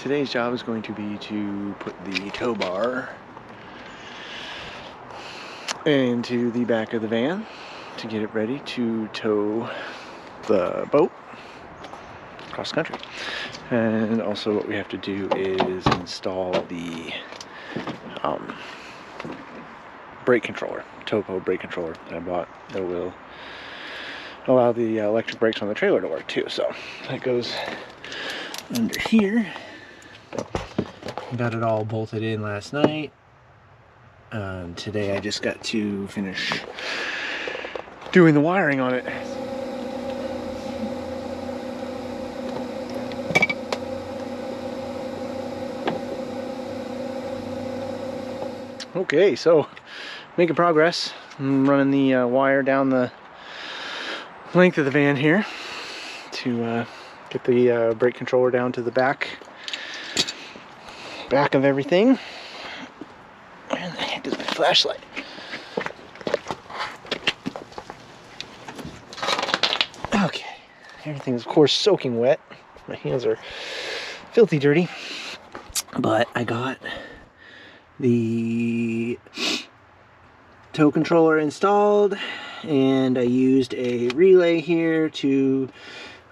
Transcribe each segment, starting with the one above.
today's job is going to be to put the tow bar into the back of the van to get it ready to tow the boat cross country. And also what we have to do is install the brake controller, Topo brake controller that I bought that will allow the electric brakes on the trailer to work too. So that goes under here. Got it all bolted in last night. Today I just got to finish doing the wiring on it. Okay, so making progress. I'm running the wire down the length of the van here to get the brake controller down to the back of everything. And the heck is my flashlight? Okay, everything is of course soaking wet. My hands are filthy dirty, but I got the tow controller installed, and I used a relay here to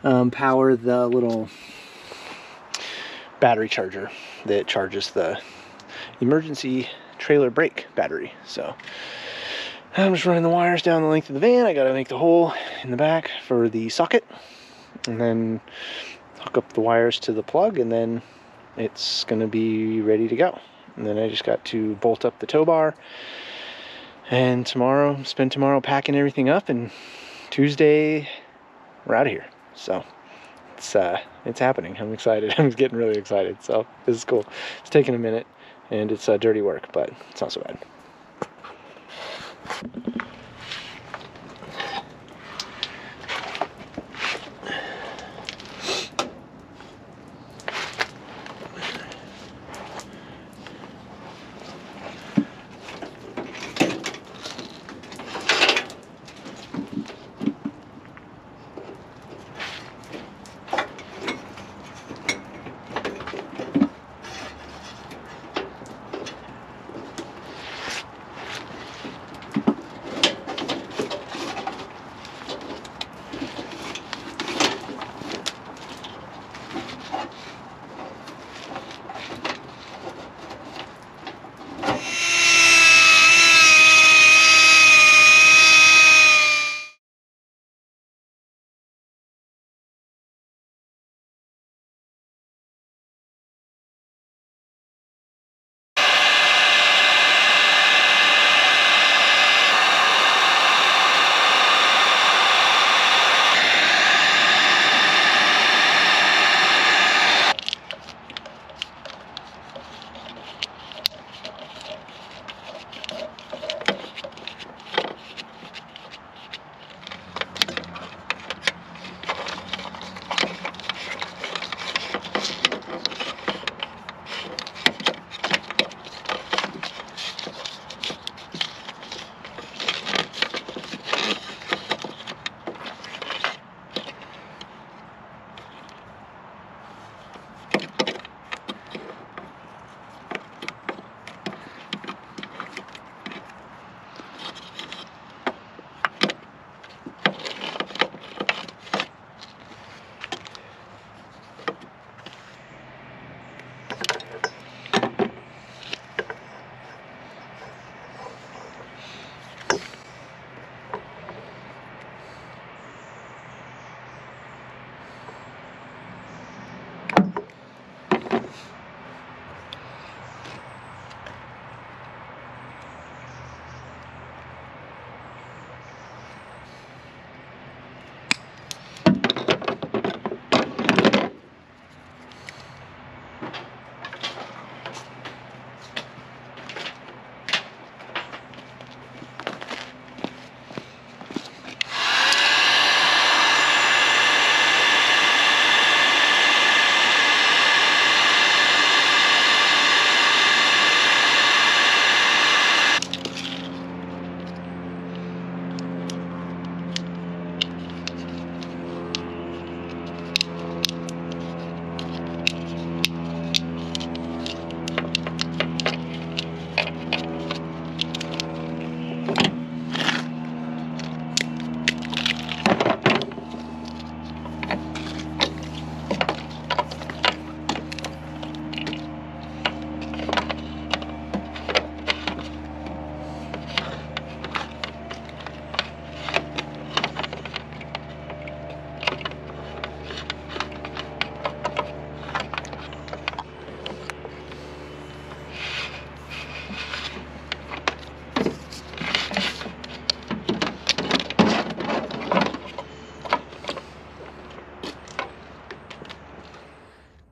power the little battery charger that charges the emergency trailer brake battery. So I'm just running the wires down the length of the van. I gotta make the hole in the back for the socket and then hook up the wires to the plug, and then it's gonna be ready to go. And then I just got to bolt up the tow bar, and spend tomorrow packing everything up, and Tuesday we're out of here. So it's happening. I'm excited. I'm getting really excited. So this is cool. It's taking a minute, and it's dirty work, but it's not so bad.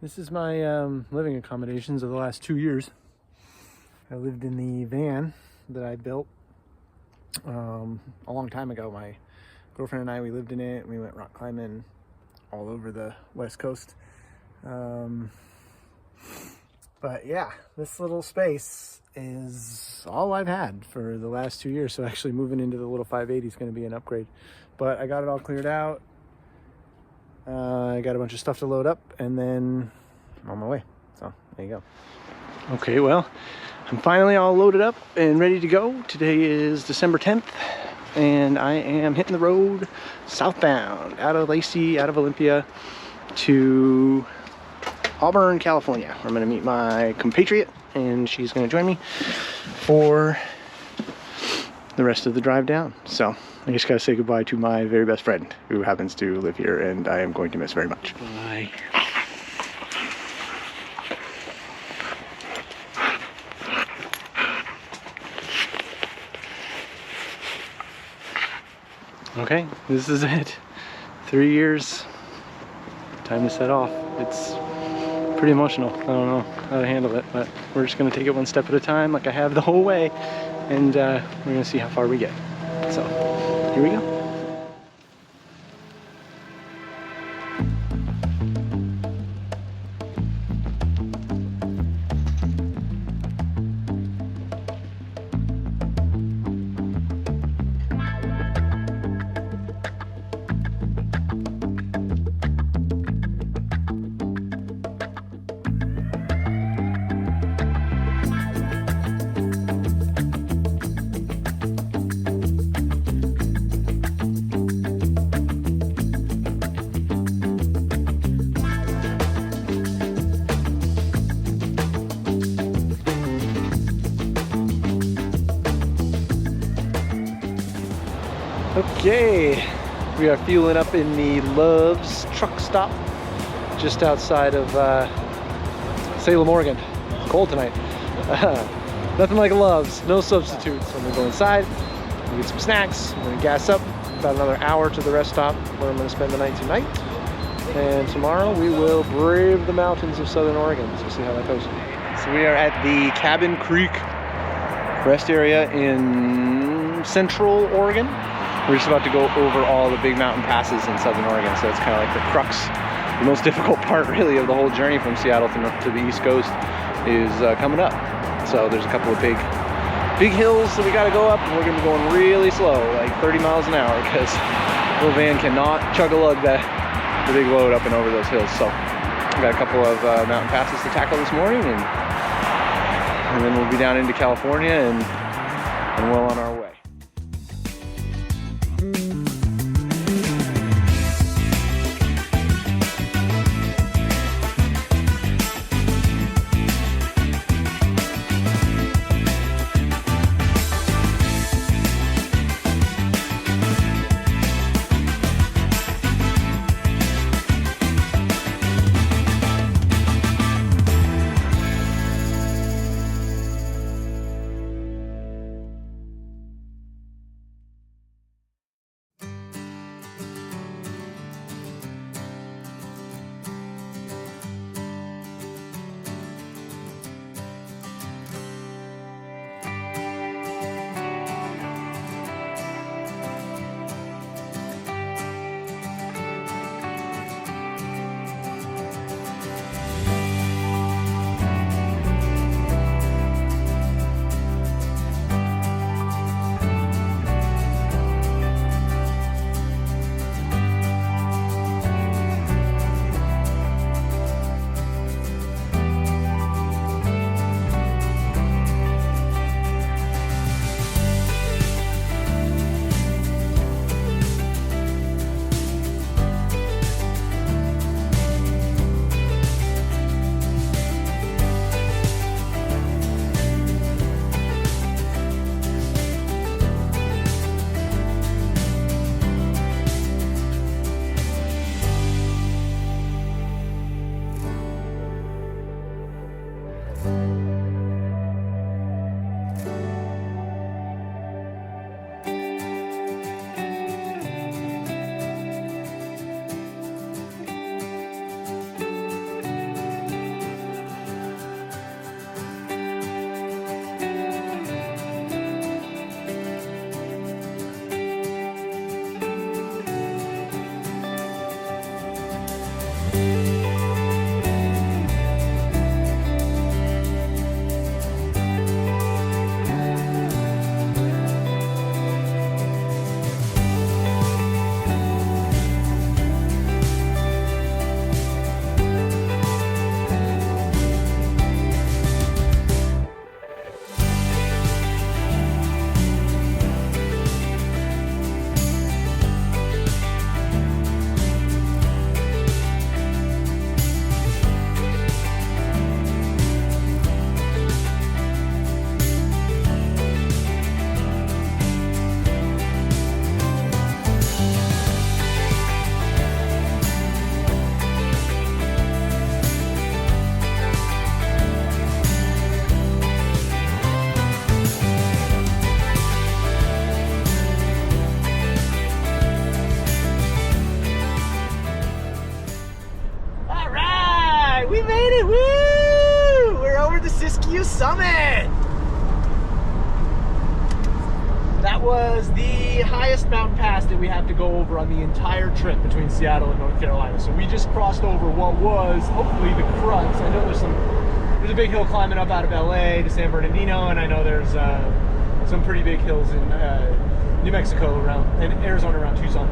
This is my living accommodations of the last 2 years. I lived in the van that I built a long time ago. My girlfriend and I, we lived in it. We went rock climbing all over the West Coast. But yeah, this little space is all I've had for the last 2 years. So actually moving into the little 580 is going to be an upgrade. But I got it all cleared out. I got a bunch of stuff to load up, and then I'm on my way. So there you go. Okay, well, I'm finally all loaded up and ready to go. Today is December 10th, and I am hitting the road southbound out of Lacey, out of Olympia to Auburn, California. I'm going to meet my compatriot, and she's going to join me for the rest of the drive down. So I just gotta say goodbye to my very best friend who happens to live here, and I am going to miss very much. Bye. Okay, this is it. 3 years. Time to set off. It's pretty emotional. I don't know how to handle it, but we're just gonna take it one step at a time like I have the whole way, and we're gonna see how far we get. So, here we go. Okay, we are fueling up in the Love's truck stop just outside of Salem, Oregon. It's cold tonight. Nothing like Love's, no substitutes. So I'm gonna go inside, get some snacks, I'm gonna gas up about another hour to the rest stop where I'm gonna spend the night tonight. And tomorrow we will brave the mountains of Southern Oregon. So we'll see how that goes. So we are at the Cabin Creek rest area in Central Oregon. We're just about to go over all the big mountain passes in Southern Oregon, so it's kind of like the crux, the most difficult part really of the whole journey from Seattle to the East Coast is coming up. So there's a couple of big hills that we got to go up, and we're going to be going really slow, like 30 miles an hour, because the little van cannot chug a lug the big load up and over those hills. So we got a couple of mountain passes to tackle this morning, and then we'll be down into California and well on our way. summit! That was the highest mountain pass that we have to go over on the entire trip between Seattle and North Carolina. So we just crossed over what was hopefully the crux. I know there's a big hill climbing up out of LA to San Bernardino, and I know there's some pretty big hills in New Mexico and Arizona around Tucson.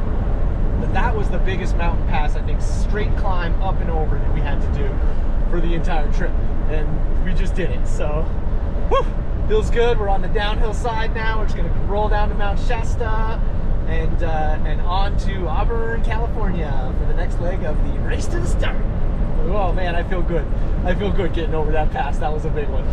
But that was the biggest mountain pass, I think, straight climb up and over that we had to do for the entire trip. And we just did it, so whew, feels good. We're on the downhill side now. We're just gonna roll down to Mount Shasta and on to Auburn, California for the next leg of the Race to the Start. Oh man, I feel good. I feel good getting over that pass. That was a big one.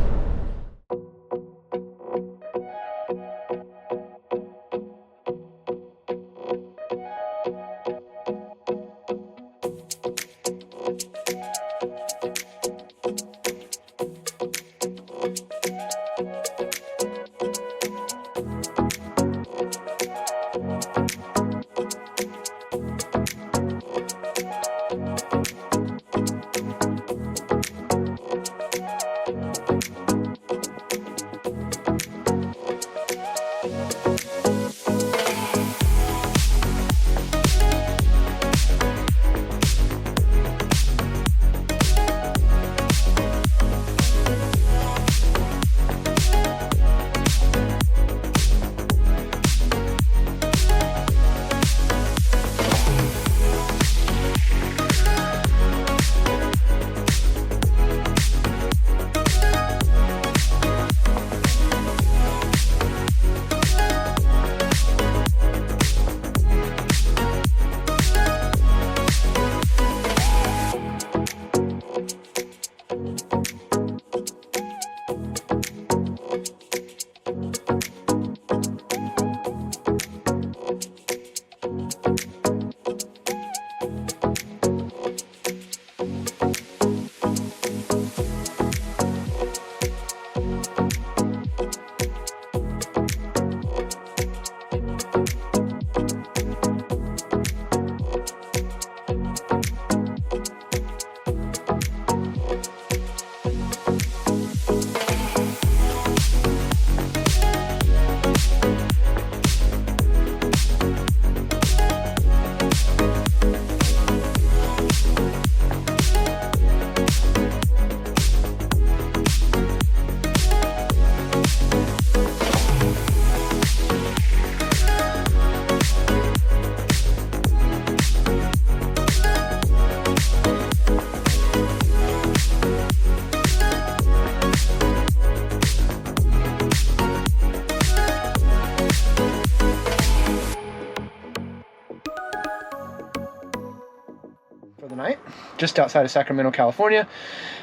Just outside of Sacramento, California,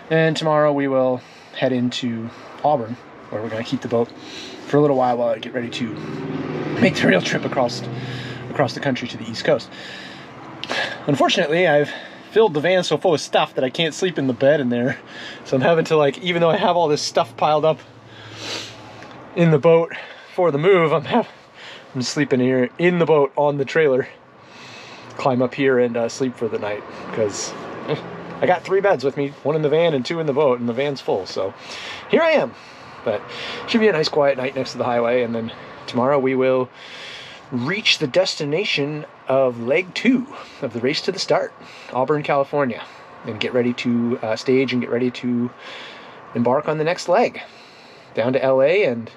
and tomorrow we will head into Auburn, where we're going to keep the boat for a little while I get ready to make the real trip across the country to the East Coast. Unfortunately, I've filled the van so full of stuff that I can't sleep in the bed in there, so I'm having to, like, even though I have all this stuff piled up in the boat for the move, I'm sleeping here in the boat on the trailer, climb up here and sleep for the night, because I got 3 beds with me, 1 in the van and 2 in the boat, and the van's full, so here I am. But should be a nice quiet night next to the highway, and then tomorrow we will reach the destination of leg 2 of the Race to the Start, Auburn, California, and get ready to stage and get ready to embark on the next leg down to LA and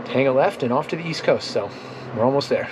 hang a left and off to the East Coast. So we're almost there.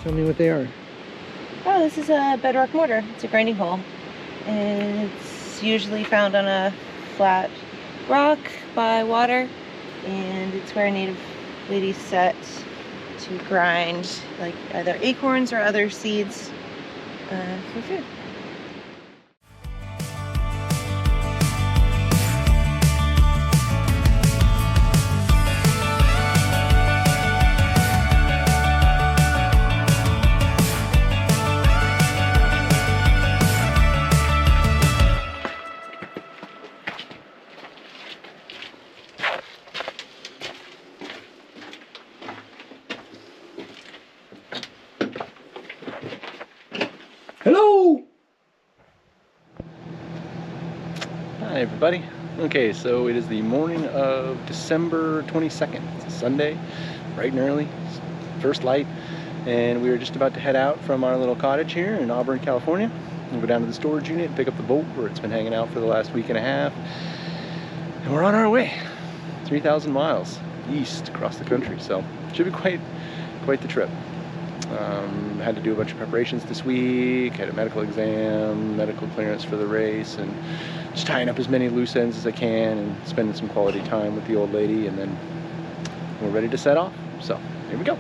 Tell me what they are. Oh, this is a bedrock mortar. It's a grinding hole. And it's usually found on a flat rock by water. And it's where native ladies set to grind like either acorns or other seeds for food. Hello! Hi everybody. Okay, so it is the morning of December 22nd. It's a Sunday, bright and early, first light, and we are just about to head out from our little cottage here in Auburn, California. We'll go down to the storage unit and pick up the boat where it's been hanging out for the last week and a half. And we're on our way. 3,000 miles east across the country, so it should be quite the trip. Had to do a bunch of preparations this week, had a medical exam, medical clearance for the race, and just tying up as many loose ends as I can and spending some quality time with the old lady, and then we're ready to set off. So here we go.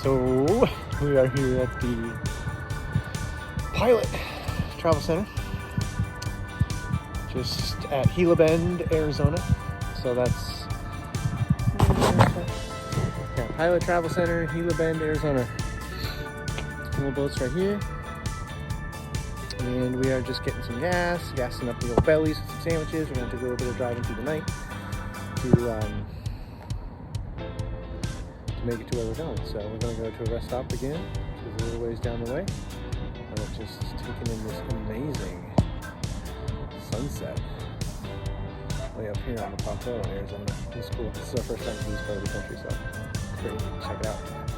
So we are here at the Pilot Travel Center, just at Gila Bend, Arizona. So that's Pilot Travel Center, Gila Bend, Arizona. Little boats right here. And we are just getting some gas, gassing up the old bellies, some sandwiches. We're going to do a little bit of driving through the night to make it to where we're going. So we're going to go to a rest stop again, which is a little ways down the way. of just taking in this amazing sunset way up here on the plateau in Arizona. It's cool. This is our first time to this part of the country, so it's pretty neat. Check it out.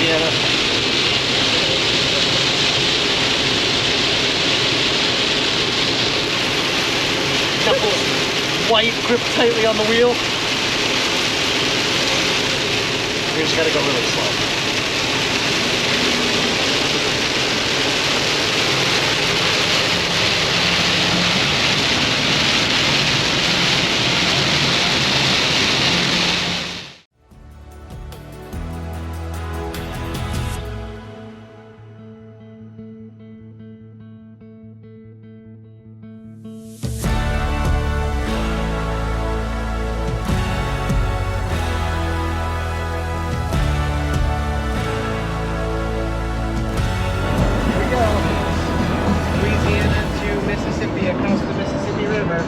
Louisiana. Knuckles white, grip tightly on the wheel. We just gotta go really slow. Across the Mississippi River.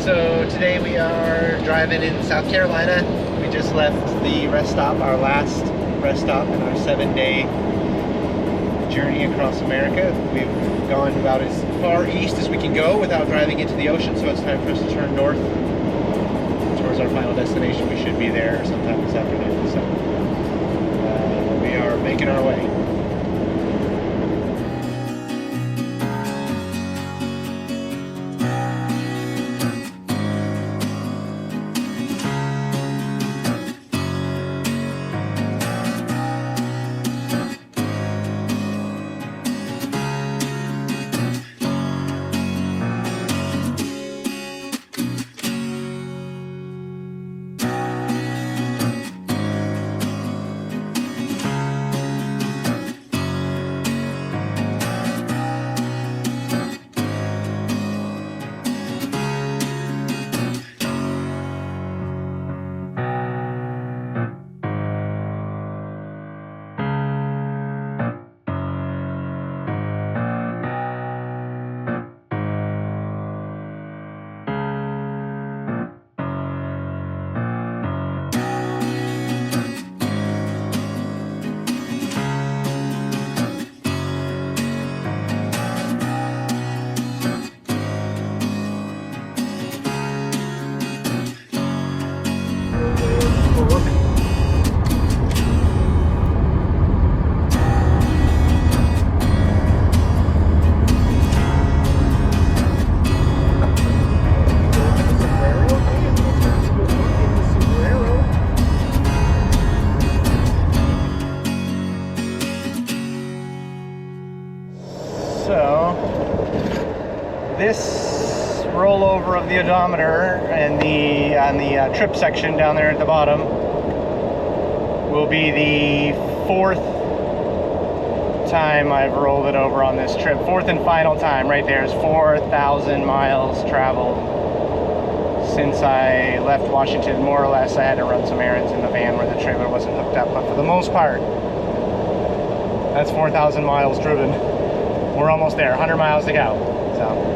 So today we are driving in South Carolina. We just left the rest stop, our last rest stop in our 7-day journey across America. We've gone about as far east as we can go without driving into the ocean, so it's time for us to turn north towards our final destination. We should be there sometime this afternoon, so we are making our way. So this rollover of the odometer and on the trip section down there at the bottom will be the 4th time I've rolled it over on this trip. 4th and final time. Right there is 4,000 miles traveled since I left Washington. More or less I had to run some errands in the van where the trailer wasn't hooked up, but for the most part that's 4,000 miles driven. We're almost there, 100 miles to go. So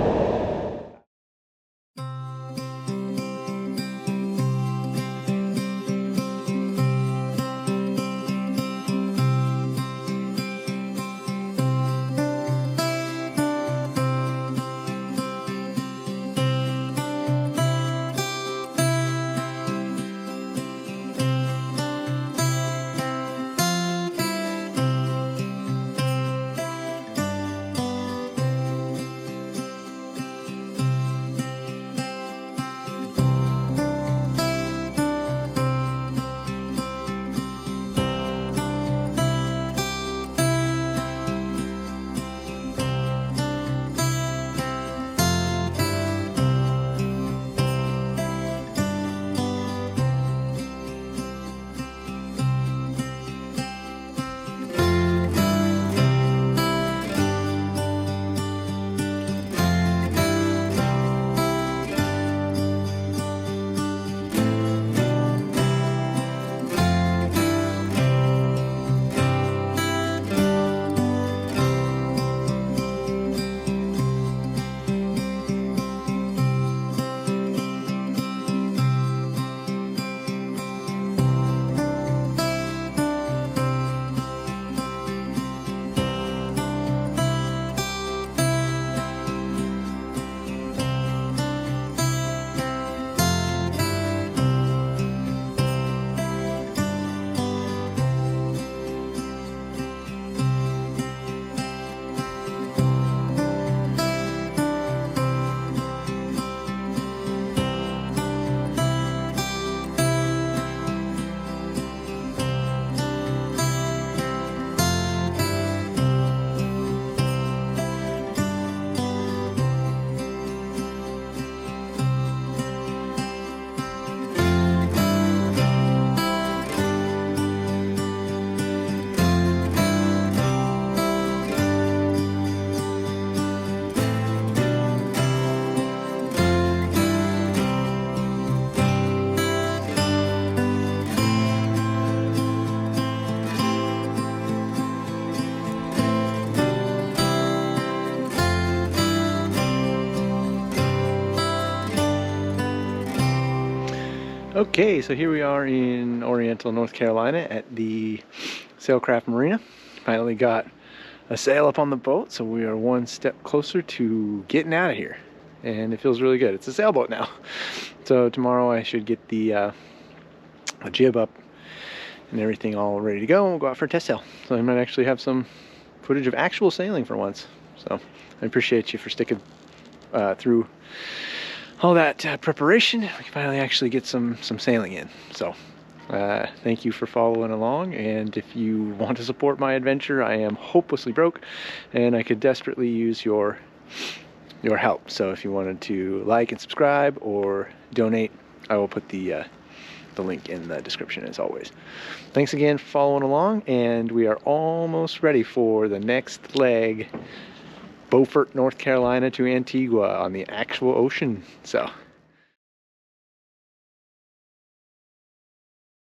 Okay, so here we are in Oriental, North Carolina at the Sailcraft Marina. Finally got a sail up on the boat, so we are one step closer to getting out of here. And it feels really good. It's a sailboat now. So tomorrow I should get the jib up and everything all ready to go, and we'll go out for a test sail. So I might actually have some footage of actual sailing for once. So I appreciate you for sticking through all that preparation. We can finally actually get some sailing in. So thank you for following along, and if you want to support my adventure, I am hopelessly broke and I could desperately use your help. So if you wanted to like and subscribe or donate, I will put the link in the description as always. Thanks again for following along, and we are almost ready for the next leg, Beaufort, North Carolina to Antigua on the actual ocean. So